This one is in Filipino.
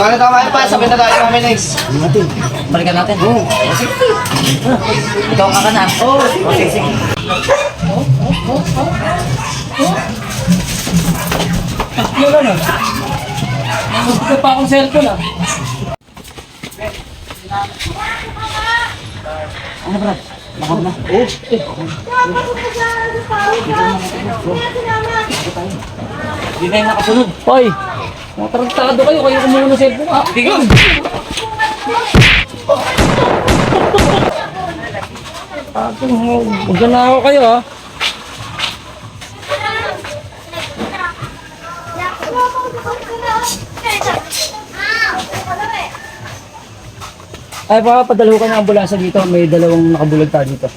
Kaya tama pa, sabi na tayo kami next. Balikan natin. Oo. Ikaw ka na. Oo. Okay, sige. Wala na. Magpapagod pa akong cellphone ah. Ano bro? Nakap na. Oo. Hindi na yung nakasunod. Hoy! Mga tarantado kayo kumuha ng cellphone ah. Tingnan! Magnanakaw kayo ah. Ay, baka padalo ka ng ambulansya dito. May dalawang nakabulag tayo dito.